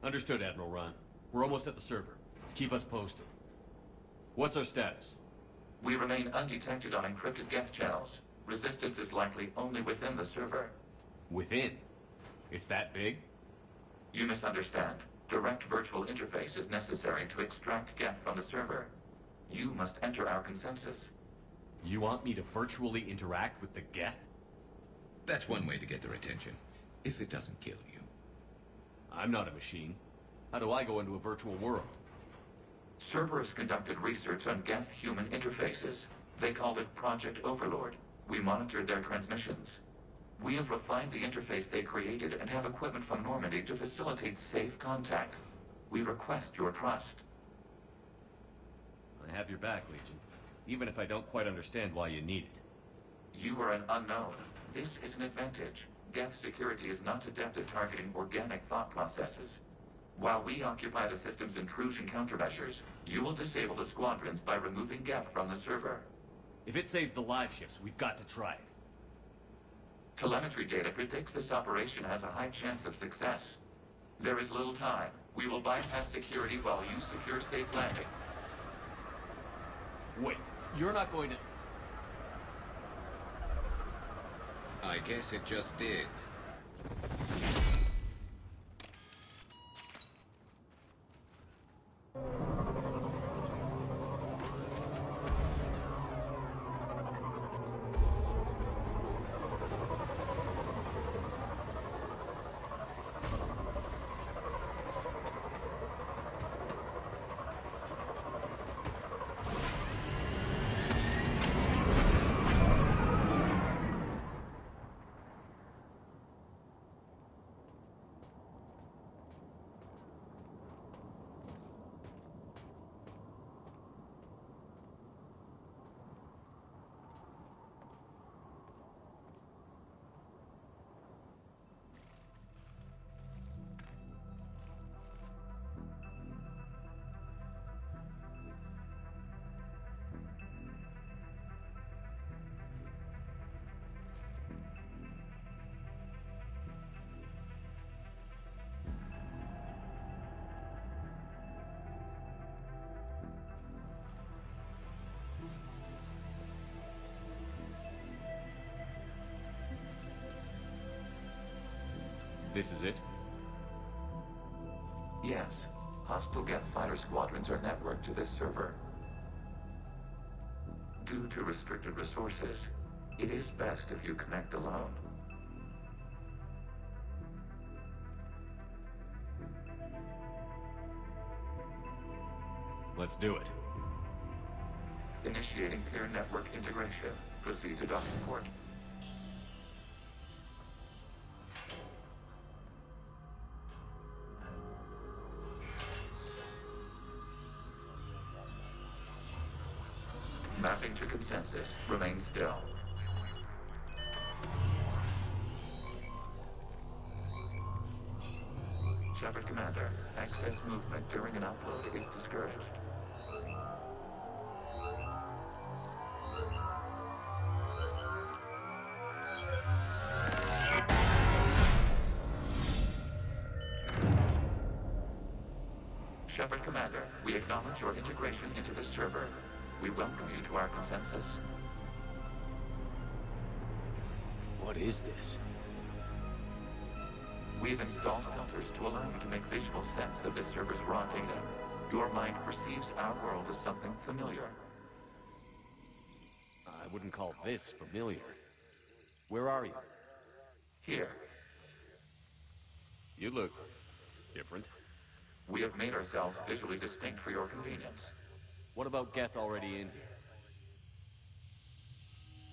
Understood, Admiral Ron. We're almost at the server. Keep us posted. What's our status? We remain undetected on encrypted Geth channels. Resistance is likely only within the server. Within? It's that big? You misunderstand. Direct virtual interface is necessary to extract Geth from the server. You must enter our consensus. You want me to virtually interact with the Geth? That's one way to get their attention, if it doesn't kill you. I'm not a machine. How do I go into a virtual world? Cerberus conducted research on Geth human interfaces. They called it Project Overlord. We monitored their transmissions. We have refined the interface they created and have equipment from Normandy to facilitate safe contact. We request your trust. I have your back, Legion. Even if I don't quite understand why you need it. You are an unknown. This is an advantage. Geth security is not adept at targeting organic thought processes. While we occupy the system's intrusion countermeasures, you will disable the Squadrons by removing Geth from the server. If it saves the live ships, we've got to try it. Telemetry data predicts this operation has a high chance of success. There is little time. We will bypass security while you secure safe landing. Wait, you're not going to... I guess it just did. This is it? Yes. Hostile Geth fighter squadrons are networked to this server. Due to restricted resources, it is best if you connect alone. Let's do it. Initiating peer network integration. Proceed to docking port. Mapping to consensus. Remain still. Shepard Commander, access movement during an upload is discouraged. Shepard Commander, we acknowledge your integration into the server. We welcome you to our consensus. What is this? We've installed filters to allow you to make visual sense of this server's raw data. Your mind perceives our world as something familiar. I wouldn't call this familiar. Where are you? Here, You look... different. we have made ourselves visually distinct for your convenience. What about Geth already in here?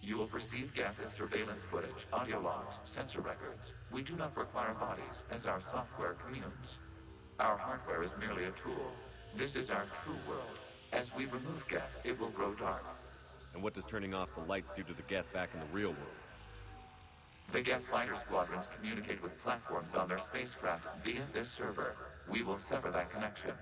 You will perceive Geth as surveillance footage, audio logs, sensor records. We do not require bodies, as our software communes. Our hardware is merely a tool. This is our true world. As we remove Geth, it will grow dark. And what does turning off the lights do to the Geth back in the real world? The Geth fighter squadrons communicate with platforms on their spacecraft via this server. We will sever that connection.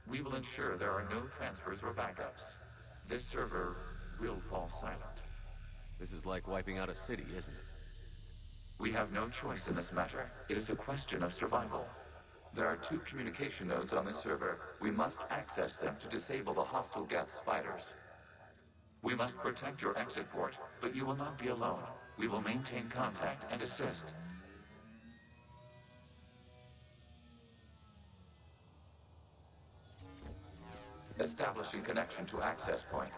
We will ensure there are no transfers or backups. This server will fall silent. This is like wiping out a city, isn't it? We have no choice in this matter. It is a question of survival. There are 2 communication nodes on the server. We must access them to disable the hostile Geth's fighters. We must protect your exit port, but you will not be alone. We will maintain contact and assist. Establishing connection to access point.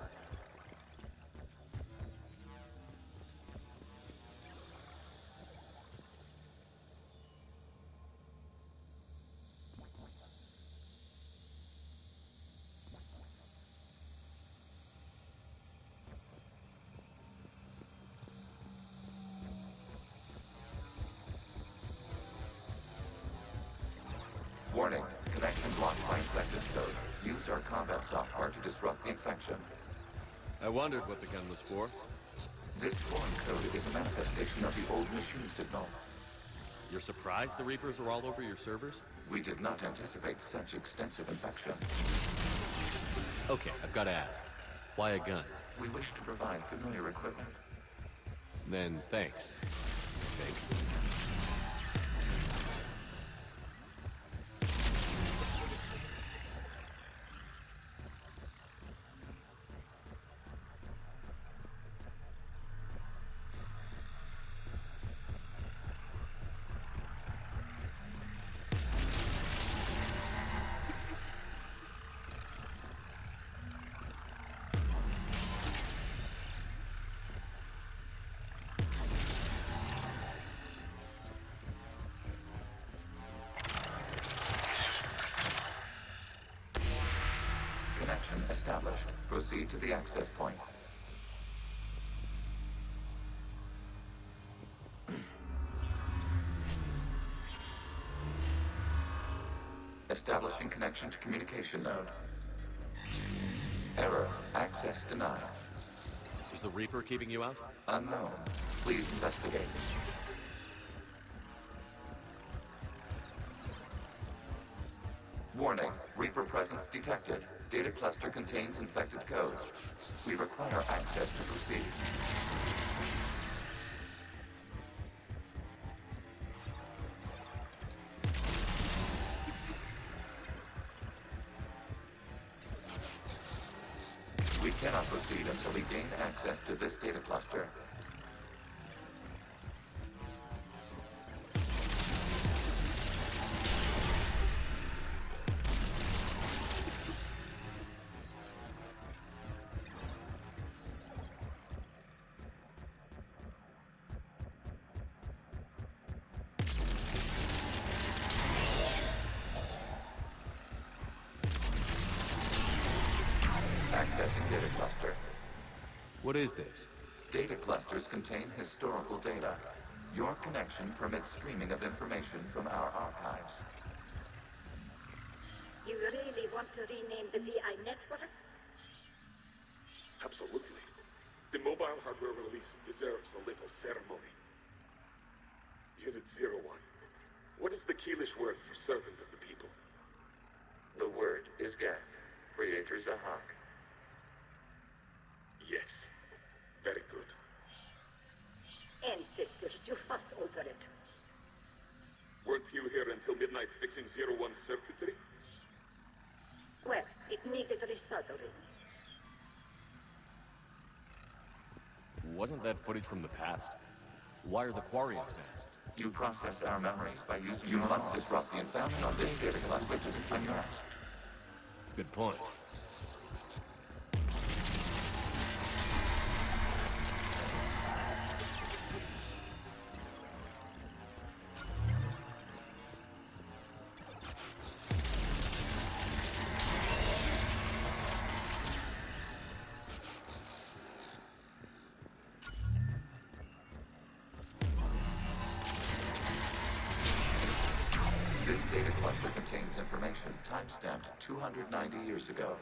Warning, connection blocked by infected code. Use our combat software to disrupt the infection. I wondered what the gun was for. This foreign code is a manifestation of the old machine signal. You're surprised the Reapers are all over your servers? We did not anticipate such extensive infection. Okay, I've got to ask. Why a gun? We wish to provide familiar equipment. Then, thanks. Jake. Connection established. Proceed to the access point. Establishing connection to communication node. Error. Access denied. Is the Reaper keeping you out? Unknown. Please investigate. Warning. Reaper presence detected. Data cluster contains infected code. We require access to proceed. We cannot proceed until we gain access to this data cluster. Accessing data cluster. What is this? Data clusters contain historical data. Your connection permits streaming of information from our archives. You really want to rename the VI networks? Absolutely. The mobile hardware release deserves a little ceremony. Unit 01. What is the Keelish word for servant of the people? The word is Geth, Creator Zahak. Yes. Very good. Ancestors, you fuss over it. Weren't you here until midnight fixing 01 circuitry? Well, it needed resoldering. Wasn't that footage from the past? Why are the Quarians masked? You process our memories by using... You must disrupt the infection on this data cluster to unmask. Good point. This data cluster contains information timestamped 290 years ago.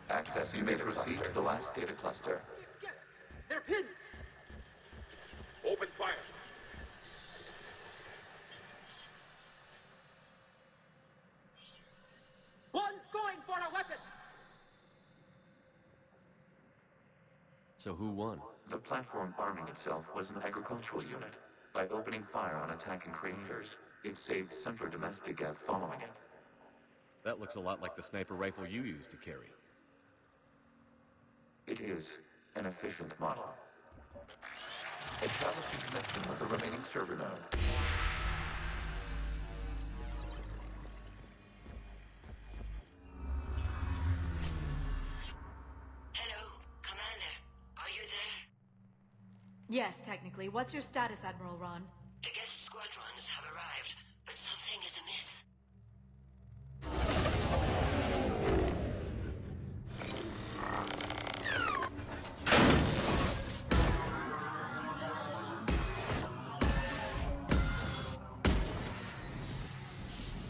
Access, you may proceed to the last data cluster. They're pinned! Open fire! One's going for a weapon! So who won? The platform arming itself was an agricultural unit. By opening fire on attacking creators, it saved simpler domestic Geth following it. That looks a lot like the sniper rifle you used to carry. It is an efficient model. Establishing connection with the remaining server node. Hello, Commander. Are you there? Yes, technically. What's your status, Admiral Ron? The Geth Squadrons have arrived, but something is amiss.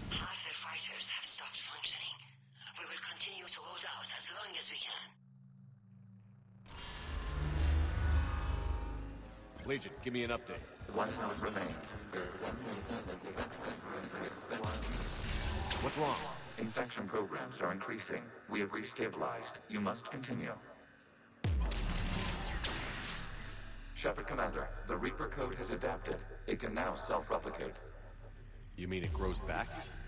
Half their fighters have stopped functioning. We will continue to hold out as long as we can. Legion, give me an update. One node remains. What's wrong? Infection programs are increasing. We have restabilized. You must continue. Shepard Commander, the Reaper code has adapted. It can now self-replicate. You mean it grows back?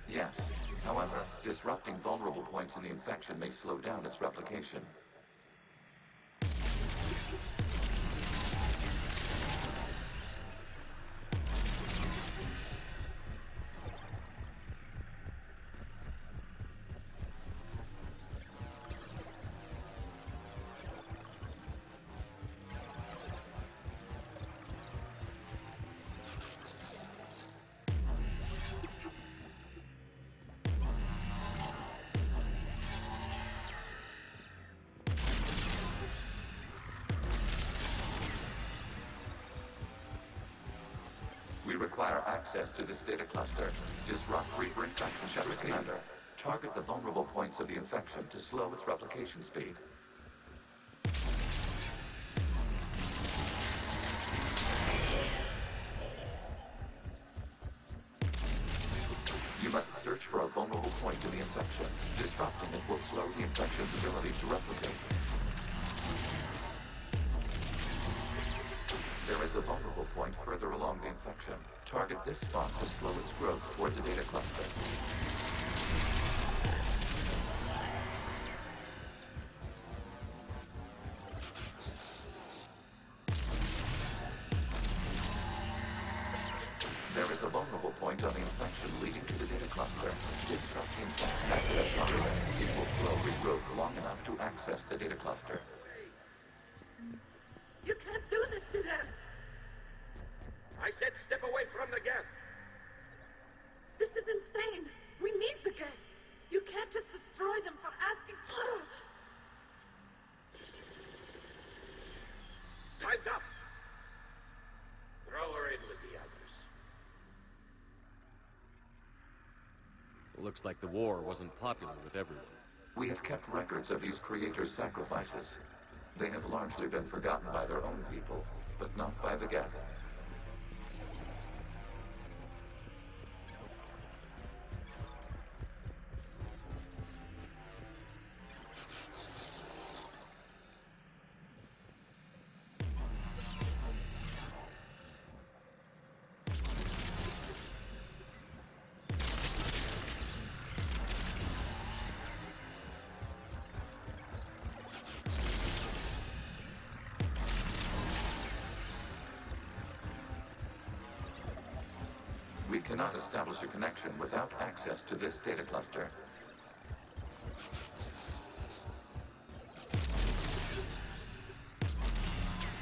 Yes. However, disrupting vulnerable points in the infection may slow down its replication. We require access to this data cluster. Disrupt Reaper infection, Shepard Commander. Target the vulnerable points of the infection to slow its replication speed. You must search for a vulnerable point in the infection. Disrupting it will slow the infection's ability to replicate. There is a vulnerable point further along the infection. Target this spot to slow its growth toward the data cluster. There is a vulnerable point on the infection leading to the data cluster. Disrupt the infection access on it. It will slow regrowth long enough to access the data cluster. You can't do this to them! I said step away from the Geth! This is insane! We need the Geth! You can't just destroy them for asking for it! Time's up! Throw her in with the others. Looks like the war wasn't popular with everyone. We have kept records of these creators' sacrifices. They have largely been forgotten by their own people, but not by the Geth. We cannot establish a connection without access to this data cluster.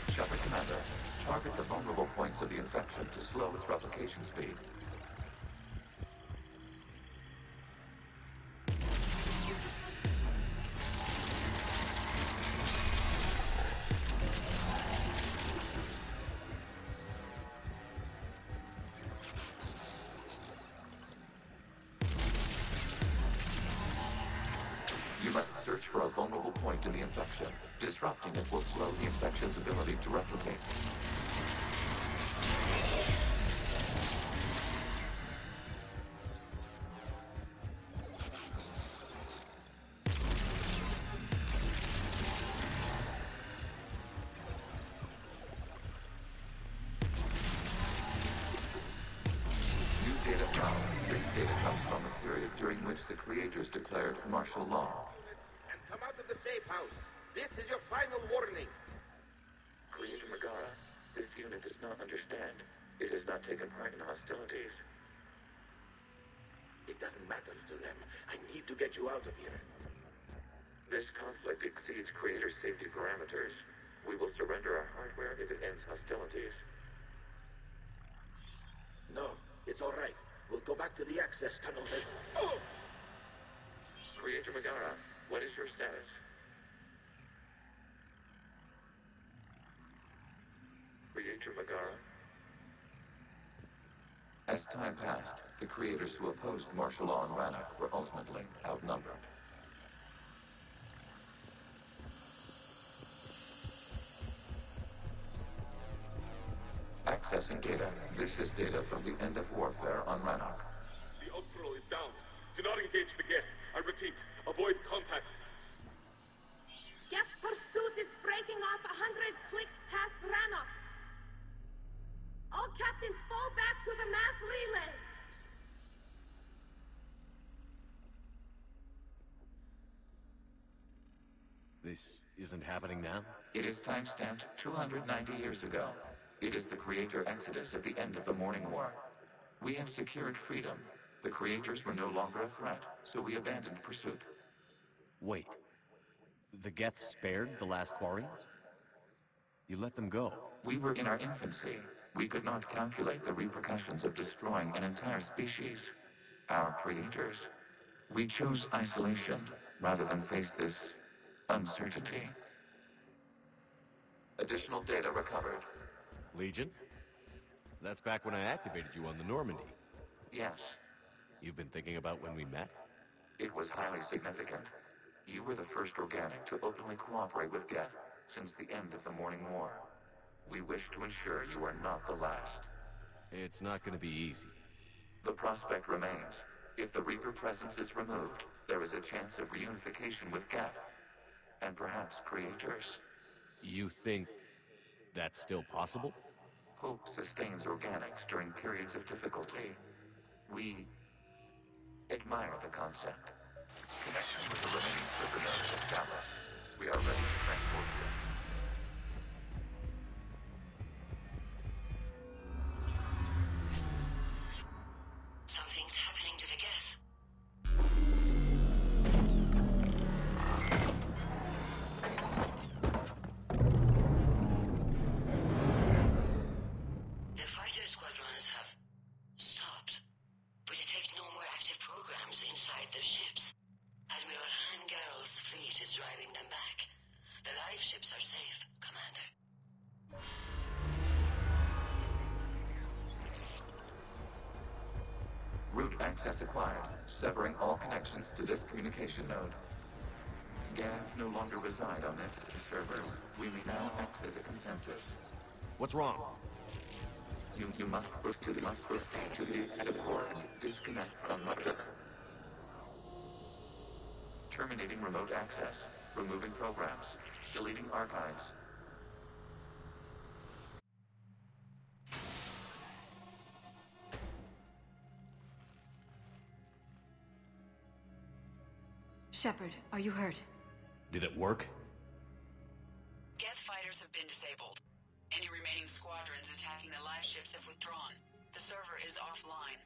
Shepard Commander, target the vulnerable points of the infection to slow its replication speed. You must search for a vulnerable point in the infection. Disrupting it will slow the infection's ability to replicate. data now. This data comes from a period during which the creators declared martial law. And come out of the safe house. This is your final warning. Creator Megara, this unit does not understand. It has not taken part in hostilities. It doesn't matter to them. I need to get you out of here. This conflict exceeds Creator's safety parameters. We will surrender our hardware if it ends hostilities. No, it's all right. We'll go back to the access tunnel then. Oh! Creator Megara, what is your status? Creator Megara? As time passed, the creators who opposed martial law in Rannoch were ultimately outnumbered. Accessing data. This is data from the end of warfare on Rannoch. The Austral is down. Do not engage the Geth. I repeat, avoid contact. Geth's pursuit is breaking off 100 clicks past Rannoch. All captains fall back to the mass relay. This isn't happening now? It is timestamped 290 years ago. It is the Creator Exodus at the end of the Morning War. We had secured freedom. The Creators were no longer a threat, so we abandoned pursuit. Wait. The Geth spared the last Quarians? You let them go? We were in our infancy. We could not calculate the repercussions of destroying an entire species. Our creators. We chose isolation rather than face this uncertainty. Additional data recovered. Legion? That's back when I activated you on the Normandy. Yes, You've been thinking about when we met? it was highly significant. You were the first organic to openly cooperate with Geth since the end of the Morning War. We wish to ensure you are not the last. It's not gonna be easy. The prospect remains. If the Reaper presence is removed, there is a chance of reunification with Geth. And perhaps creators. You think that's still possible? Hope sustains organics during periods of difficulty. We admire the concept. Connection with the remaining server node is established. We are ready to transport you. Something's happening to the Geth. The fighter squadrons have stopped. We detect no more active programs inside their ships. Admiral Hangarl's fleet is driving them back. The live ships are safe, Commander. Route access acquired, severing all connections to this communication node. Geth no longer reside on this server. We may now exit the consensus. What's wrong? You must proceed to the exit port and disconnect from mother. Terminating remote access. Removing programs. Deleting archives. Shepard, are you hurt? Did it work? Geth fighters have been disabled. Any remaining squadrons attacking the live ships have withdrawn. The server is offline.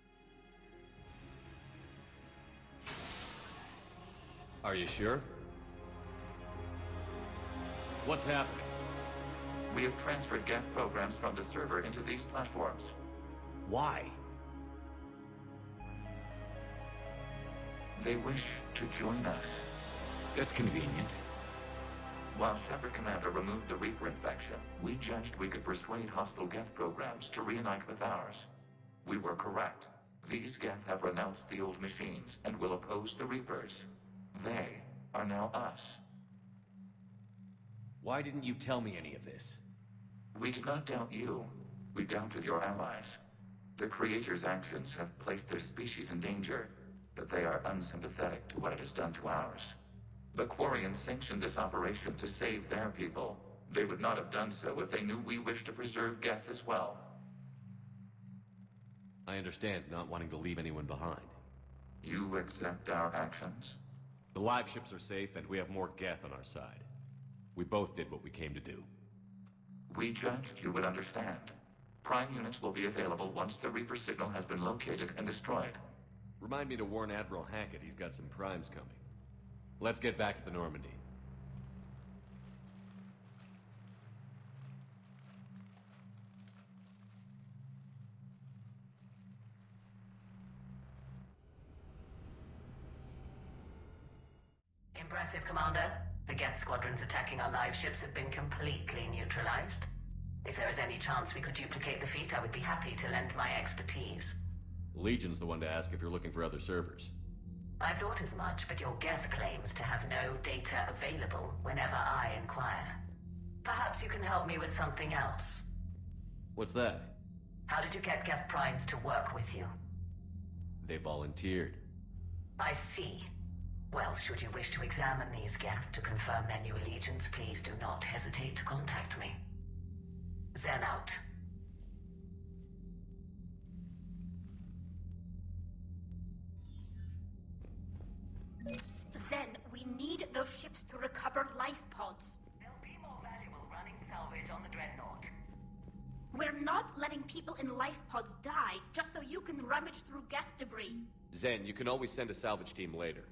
Are you sure? What's happening? We have transferred Geth programs from the server into these platforms. Why? They wish to join us. That's convenient. While Shepard Commander removed the Reaper infection, we judged we could persuade hostile Geth programs to reunite with ours. We were correct. These Geth have renounced the old machines and will oppose the Reapers. They are now us. Why didn't you tell me any of this? We did not doubt you. We doubted your allies. The Creator's actions have placed their species in danger, but they are unsympathetic to what it has done to ours. The Quarians sanctioned this operation to save their people. They would not have done so if they knew we wished to preserve Geth as well. I understand not wanting to leave anyone behind. You accept our actions? The live ships are safe, and we have more Geth on our side. We both did what we came to do. We judged you would understand. Prime units will be available once the Reaper signal has been located and destroyed. Remind me to warn Admiral Hackett he's got some primes coming. Let's get back to the Normandy. Impressive, Commander. The Geth squadrons attacking our live ships have been completely neutralized. If there is any chance we could duplicate the feat, I would be happy to lend my expertise. Legion's the one to ask if you're looking for other servers. I thought as much, but your Geth claims to have no data available whenever I inquire. Perhaps you can help me with something else. What's that? How did you get Geth primes to work with you? They volunteered. I see. Well, should you wish to examine these Geth to confirm their new allegiance, please do not hesitate to contact me. Zen out. Zen, we need those ships to recover life pods. They'll be more valuable running salvage on the Dreadnought. We're not letting people in life pods die just so you can rummage through Geth debris. Zen, you can always send a salvage team later.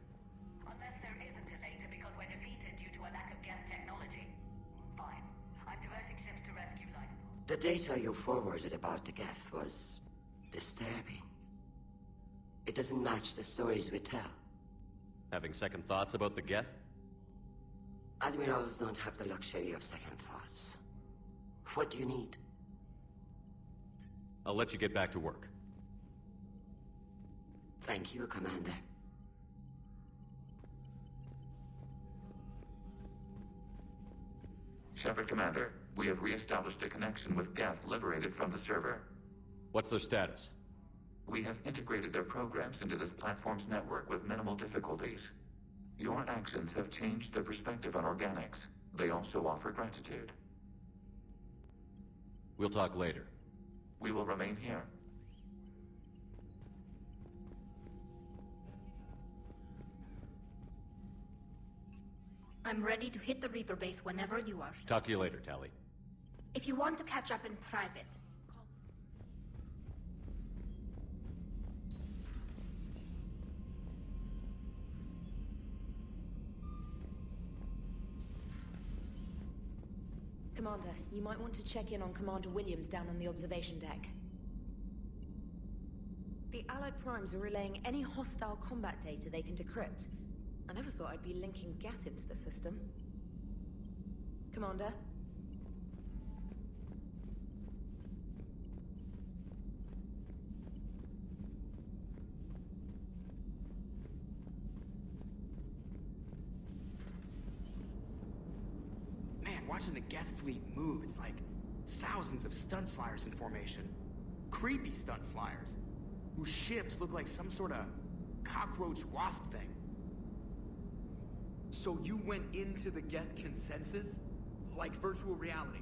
Unless there isn't a later because we're defeated due to a lack of Geth technology. Fine. I'm diverting ships to rescue life pods. The data you forwarded about the Geth was disturbing. It doesn't match the stories we tell. Having second thoughts about the Geth? Admirals don't have the luxury of second thoughts. What do you need? I'll let you get back to work. Thank you, Commander. Shepard, Commander, we have re-established a connection with Geth liberated from the server. What's their status? We have integrated their programs into this platform's network with minimal difficulties. Your actions have changed their perspective on organics. They also offer gratitude. We'll talk later. We will remain here. I'm ready to hit the Reaper base whenever you are. Talk to you later, Tally. If you want to catch up in private, call. Commander, you might want to check in on Commander Williams down on the observation deck. The Allied primes are relaying any hostile combat data they can decrypt. I never thought I'd be linking Geth into the system. Commander? Man, watching the Geth fleet move, it's like thousands of stunt flyers in formation. Creepy stunt flyers, whose ships look like some sort of cockroach wasp thing. So you went into the Geth consensus? Like virtual reality?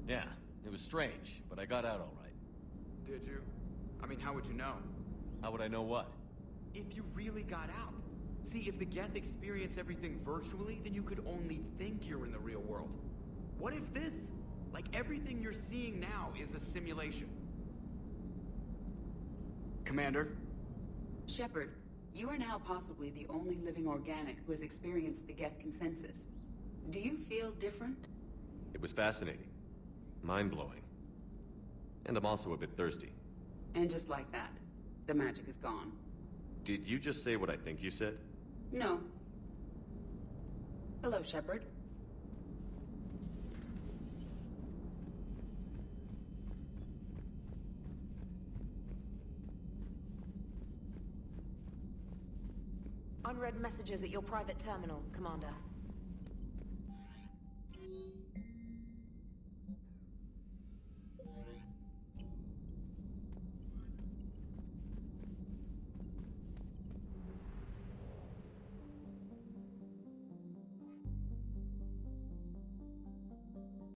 Yeah, it was strange, but I got out all right. Did you? I mean, how would you know? How would I know what? If you really got out. See, if the Geth experience everything virtually, then you could only think you're in the real world. What if this, like everything you're seeing now, is a simulation? Commander? Shepard, you are now possibly the only living organic who has experienced the Geth consensus. Do you feel different? It was fascinating. Mind-blowing. And I'm also a bit thirsty. And just like that, the magic is gone. Did you just say what I think you said? No. Hello, Shepard. Unread messages at your private terminal, Commander.